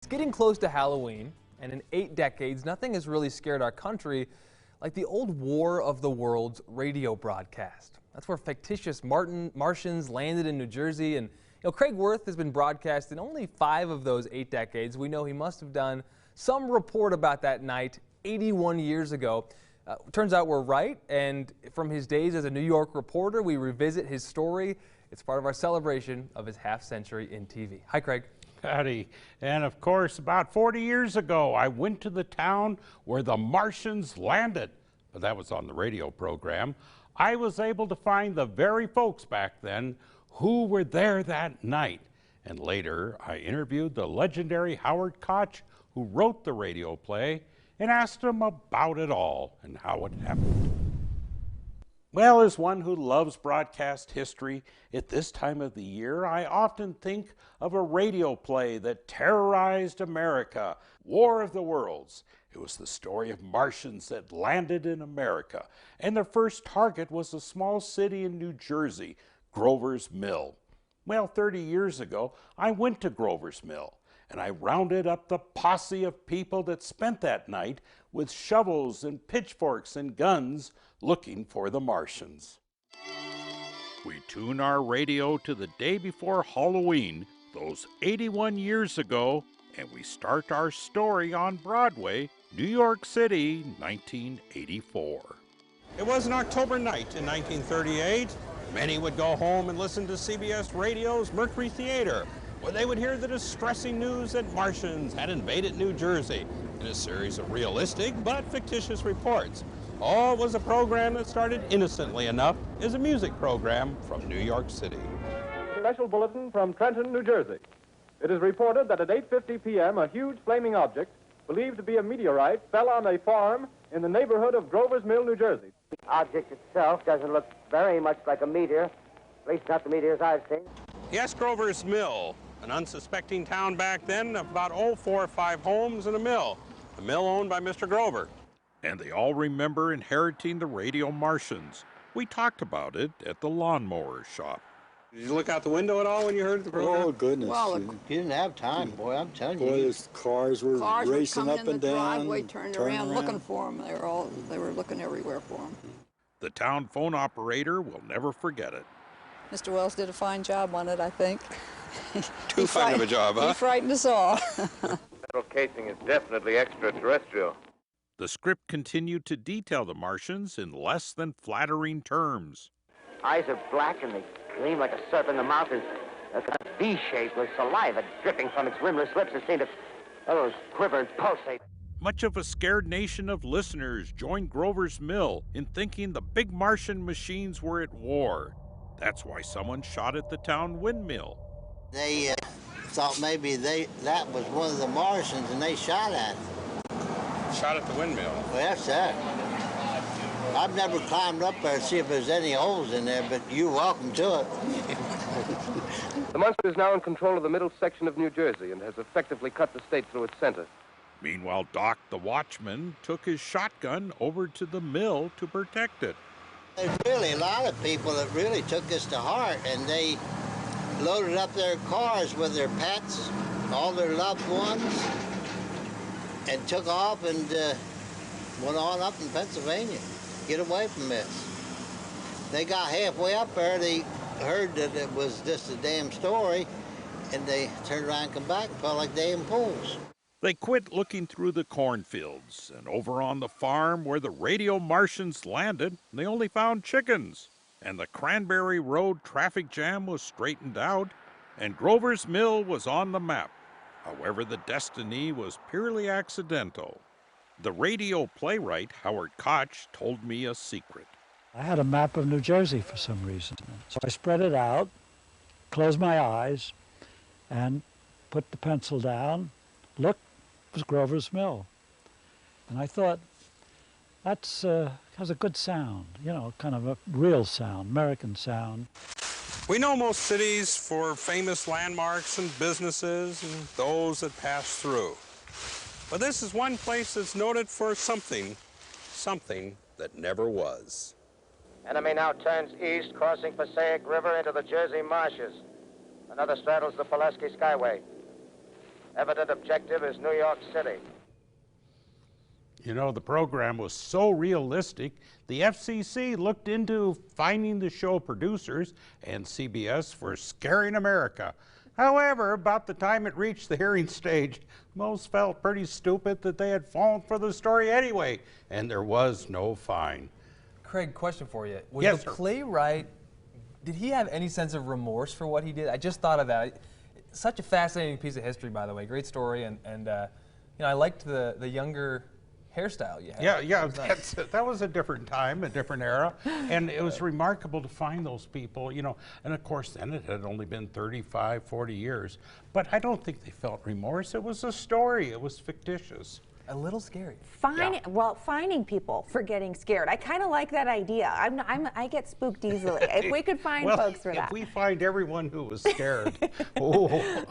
It's getting close to Halloween, and in 8 decades, nothing has really scared our country like the old War of the Worlds radio broadcast. That's where fictitious Martians landed in New Jersey, and Craig Wirth has been broadcast in only 5 of those 8 decades. We know he must have done some report about that night 81 years ago. Turns out we're right, and from his days as a New York reporter, we revisit his story. It's part of our celebration of his half-century in TV. Hi, Craig. Patty. And of course, about 40 years ago, I went to the town where the Martians landed. But that was on the radio program. I was able to find the very folks back then who were there that night. And later, I interviewed the legendary Howard Koch, who wrote the radio play, and asked him about it all and how it happened. Well, as one who loves broadcast history, at this time of the year, I often think of a radio play that terrorized America, War of the Worlds. It was the story of Martians that landed in America, and their first target was a small city in New Jersey, Grover's Mill. Well, 30 years ago, I went to Grover's Mill, and I rounded up the posse of people that spent that night with shovels and pitchforks and guns looking for the Martians. We tune our radio to the day before Halloween, those 81 years ago, and we start our story on Broadway, New York City, 1984. It was an October night in 1938. Many would go home and listen to CBS Radio's Mercury Theater, where they would hear the distressing news that Martians had invaded New Jersey in a series of realistic but fictitious reports. Oh, it was a program that started innocently enough as a music program from New York City. Special bulletin from Trenton, New Jersey. It is reported that at 8:50 p.m. a huge flaming object, believed to be a meteorite, fell on a farm in the neighborhood of Grover's Mill, New Jersey. The object itself doesn't look very much like a meteor, at least not the meteors I've seen. Yes, Grover's Mill, an unsuspecting town back then of about 4 or 5 homes and a mill owned by Mr. Grover. And they all remember inheriting the radio Martians. We talked about it at the lawnmower shop. Did you look out the window at all when you heard the program? Oh, goodness. Well, you didn't have time, boy, I'm telling you. Boy, those cars were racing coming up in and the down. driveway, turned around looking for them. They were looking everywhere for them. The town phone operator will never forget it. Mr. Wells did a fine job on it, I think. Too fine of a job, huh? He frightened us all. Metal casing is definitely extraterrestrial. The script continued to detail the Martians in less than flattering terms. Eyes are black and they gleam like a serpent in the mouth is a V-shape with saliva dripping from its rimless lips that seem to quiver and pulsate. Much of a scared nation of listeners joined Grover's Mill in thinking the big Martian machines were at war. That's why someone shot at the town windmill. They thought maybe that was one of the Martians and they shot at it. Shot at the windmill. Well, that's that. I've never climbed up there to see if there's any holes in there, but you're welcome to it. The monster is now in control of the middle section of New Jersey and has effectively cut the state through its center. Meanwhile, Doc the watchman took his shotgun over to the mill to protect it. There's really a lot of people that really took this to heart, and they loaded up their cars with their pets, all their loved ones, and took off and went on up in Pennsylvania, get away from this. They got halfway up there, they heard that it was just a damn story, and they turned around and come back and felt like damn fools. They quit looking through the cornfields, and over on the farm where the radio Martians landed, they only found chickens. And the Cranberry Road traffic jam was straightened out, and Grover's Mill was on the map. However, the destiny was purely accidental. The radio playwright, Howard Koch, told me a secret. I had a map of New Jersey for some reason. So I spread it out, closed my eyes, and put the pencil down. Look, it was Grover's Mill. And I thought, that's has a good sound, kind of a real sound, American sound. We know most cities for famous landmarks and businesses and those that pass through. But this is one place that's noted for something that never was. Enemy now turns east, crossing Passaic River into the Jersey marshes. Another straddles the Pulaski Skyway. Evident objective is New York City. You know, the program was so realistic, the FCC looked into finding the show producers and CBS for scaring America. However, about the time it reached the hearing stage, most felt pretty stupid that they had fallen for the story anyway, and there was no fine. Craig, question for you. Was Yes, the sir. playwright, did he have any sense of remorse for what he did? I just thought of that. Such a fascinating piece of history, by the way. Great story, and you know, I liked the younger hairstyle you had. Yeah, It was nice. that was a different time, a different era, and it was remarkable to find those people, you know, and of course then it had only been 35, 40 years, but I don't think they felt remorse. It was a story, it was fictitious. A little scary. Well, finding people for getting scared. I kind of like that idea. I get spooked easily. If we could find folks for that. If we find everyone who was scared, oh.